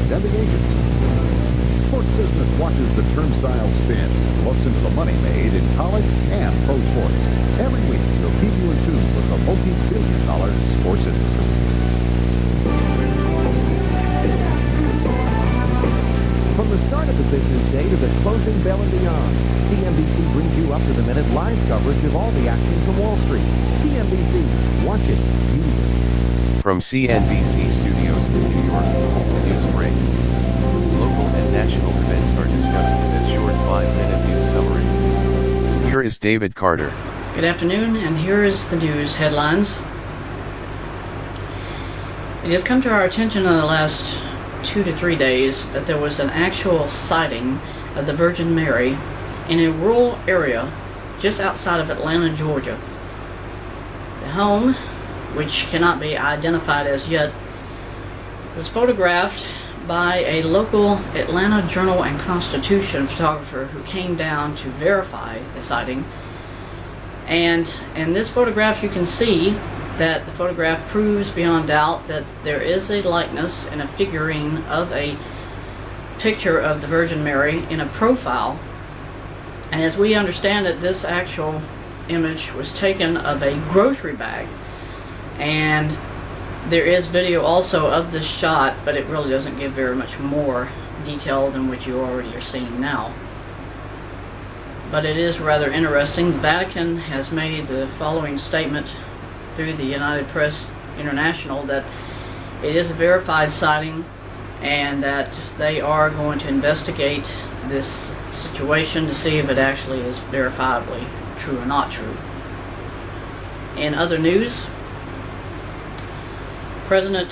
and the agents. Sports Business watches the turnstile spin, looks into the money made in college and pro sports. Every week, we'll keep you in tune with the multi-billion-dollar sports industry. From the start of the business day to the closing bell and beyond, CNBC brings you up-to-the-minute live coverage of all the action from Wall Street. CNBC, watch it, use it. From CNBC studios in New York, news break. Local and national events are discussed in this short 5-minute news summary. Here is David Carter. Good afternoon, and here is the news headlines. It has come to our attention in the last 2 to 3 days that there was an actual sighting of the Virgin Mary in a rural area just outside of Atlanta, Georgia. The home, which cannot be identified as yet, was photographed by a local Atlanta Journal and Constitution photographer who came down to verify the sighting. And in this photograph you can see that the photograph proves beyond doubt that there is a likeness and a figurine of a picture of the Virgin Mary in a profile. And as we understand it, this actual image was taken of a grocery bag. And there is video also of this shot, but it really doesn't give very much more detail than what you already are seeing now. But it is rather interesting. The Vatican has made the following statement through the United Press International that it is a verified sighting and that they are going to investigate this situation to see if it actually is verifiably true or not true. In other news, President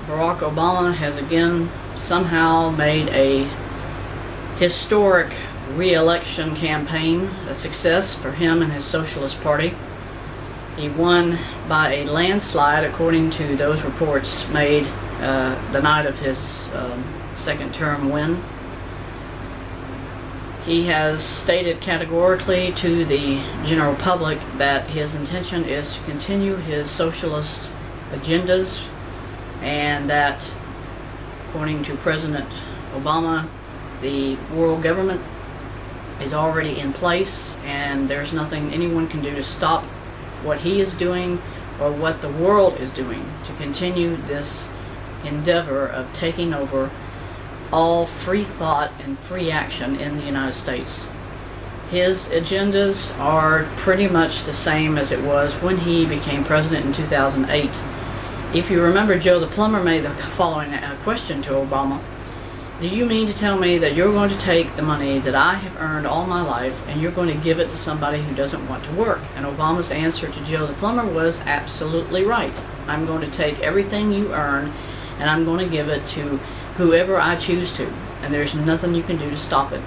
Barack Obama has again somehow made a historic re-election campaign a success for him and his Socialist Party. He won by a landslide, according to those reports made the night of his second term win. He has stated categorically to the general public that his intention is to continue his socialist agendas, and that, according to President Obama, the world government is already in place and there's nothing anyone can do to stop what he is doing or what the world is doing to continue this endeavor of taking over all free thought and free action in the United States. His agendas are pretty much the same as it was when he became president in 2008. If you remember, Joe the plumber made the following question to Obama: do you mean to tell me that you're going to take the money that I have earned all my life and you're going to give it to somebody who doesn't want to work? And Obama's answer to Joe the plumber was absolutely right. I'm going to take everything you earn and I'm going to give it to whoever I choose to, and there's nothing you can do to stop it.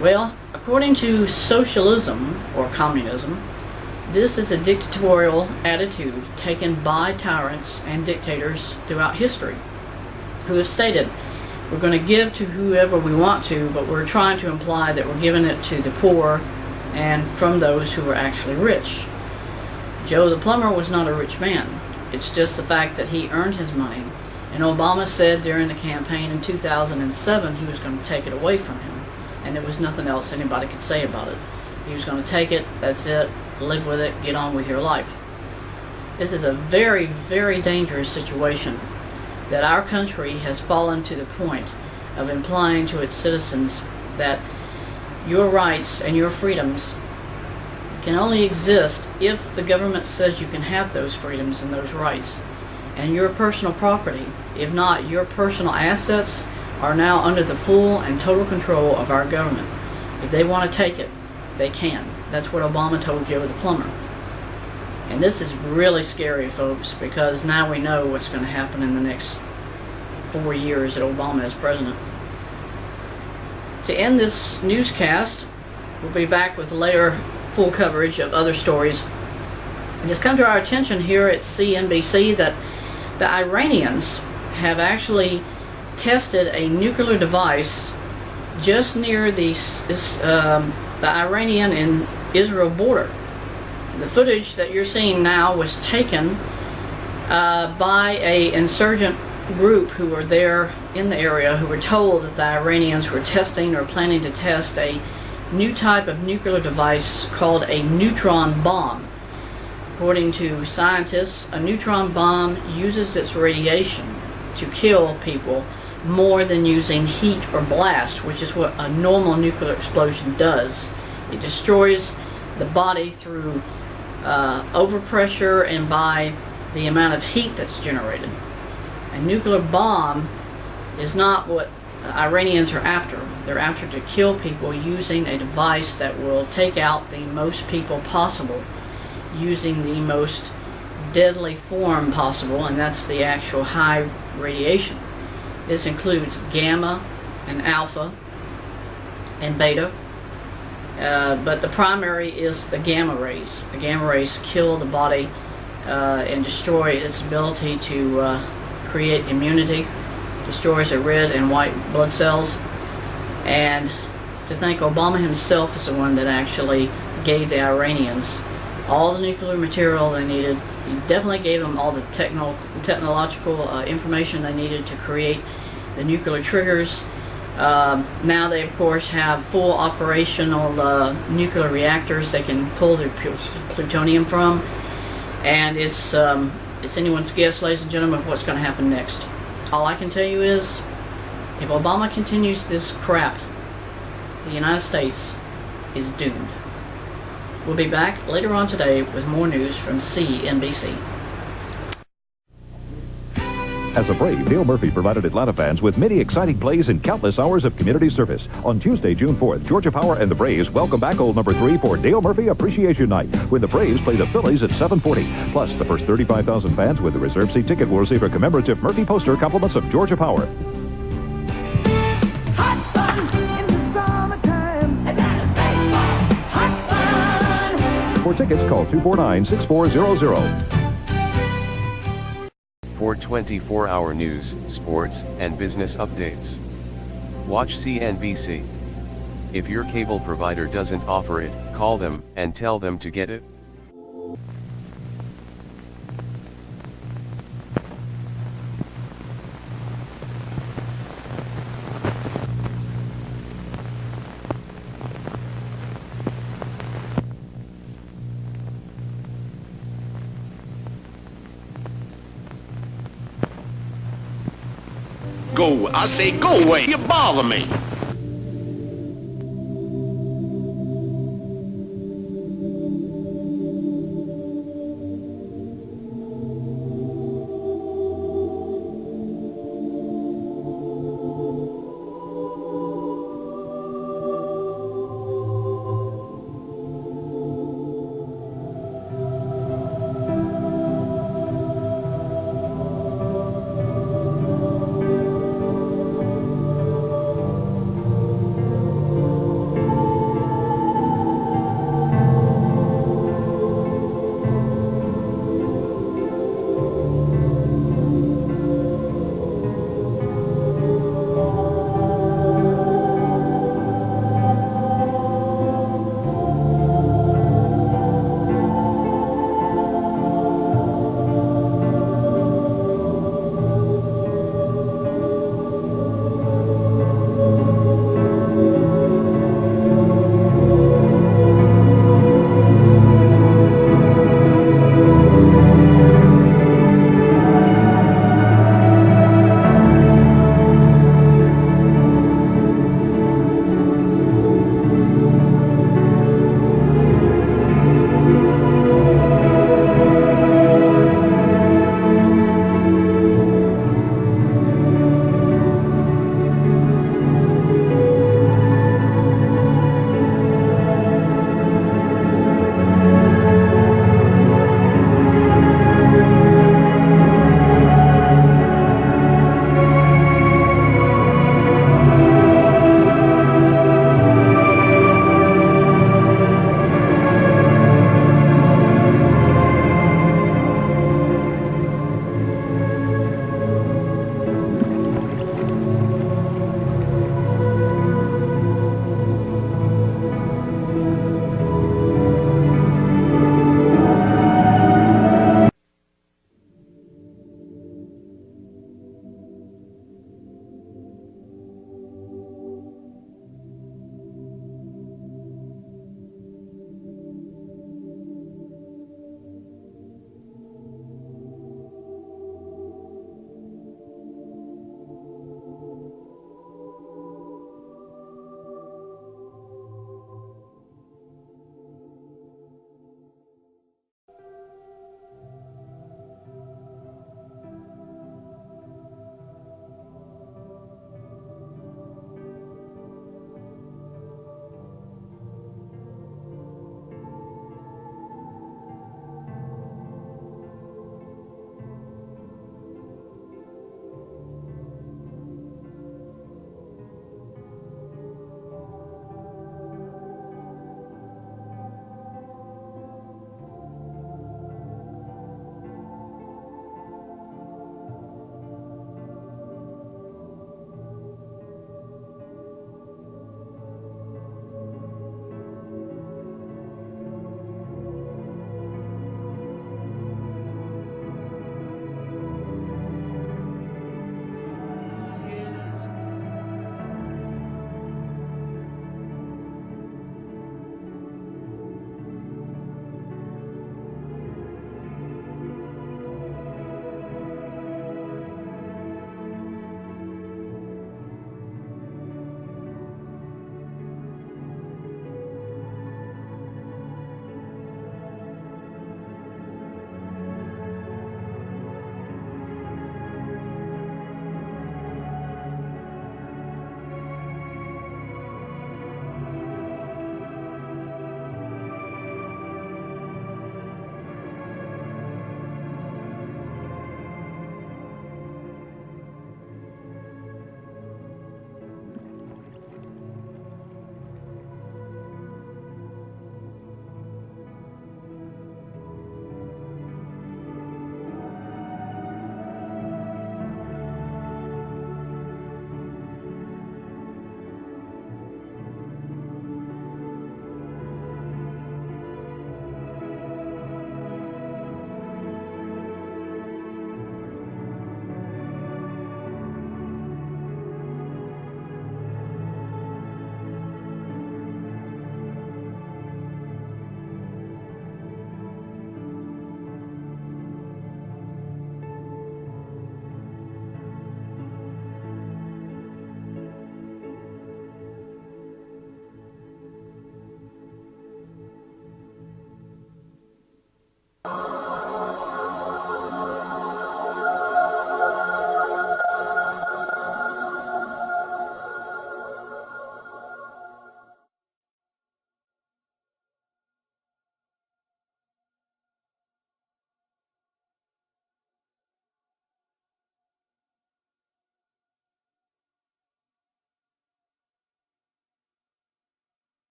Well, according to socialism or communism, this is a dictatorial attitude taken by tyrants and dictators throughout history, who have stated, we're going to give to whoever we want to, but we're trying to imply that we're giving it to the poor and from those who are actually rich. Joe the plumber was not a rich man. It's just the fact that he earned his money. And Obama said during the campaign in 2007 he was going to take it away from him. And there was nothing else anybody could say about it. He was going to take it, that's it, live with it, get on with your life. This is a very, very dangerous situation that our country has fallen to the point of implying to its citizens that your rights and your freedoms can only exist if the government says you can have those freedoms and those rights. And your personal property, if not your personal assets, are now under the full and total control of our government. If they want to take it, they can. That's what Obama told Joe the plumber. And this is really scary, folks, because now we know what's going to happen in the next 4 years that Obama is president. To end this newscast, we'll be back with later full coverage of other stories. It has come to our attention here at CNBC that the Iranians have actually tested a nuclear device just near the Iranian and Israel border. The footage that you're seeing now was taken by an insurgent group who were there in the area who were told that the Iranians were testing or planning to test a new type of nuclear device called a neutron bomb. According to scientists, a neutron bomb uses its radiation to kill people more than using heat or blast, which is what a normal nuclear explosion does. It destroys the body through overpressure and by the amount of heat that's generated. A nuclear bomb is not what the Iranians are after. They're after to kill people using a device that will take out the most people possible, using the most deadly form possible, and that's the actual high radiation. This includes gamma and alpha and beta, but the primary is the gamma rays. The gamma rays kill the body and destroy its ability to create immunity, destroys the red and white blood cells. And to think Obama himself is the one that actually gave the Iranians all the nuclear material they needed. He definitely gave them all the technological information they needed to create the nuclear triggers. Now they of course have full operational nuclear reactors they can pull their plutonium from, and it's anyone's guess, ladies and gentlemen, of what's going to happen next. All I can tell you is, if Obama continues this crap, the United States is doomed. We'll be back later on today with more news from CNBC. As a Brave, Dale Murphy provided Atlanta fans with many exciting plays and countless hours of community service. On Tuesday, June 4th, Georgia Power and the Braves welcome back old number 3 for Dale Murphy Appreciation Night, when the Braves play the Phillies at 7:40. Plus, the first 35,000 fans with a reserved seat ticket will receive a commemorative Murphy poster, compliments of Georgia Power. Hot fun in the summertime, and that is baseball. Hot fun. For tickets, call 249-6400. For 24-hour news, sports, and business updates, watch CNBC. If your cable provider doesn't offer it, call them and tell them to get it. Go, I say go away, you bother me.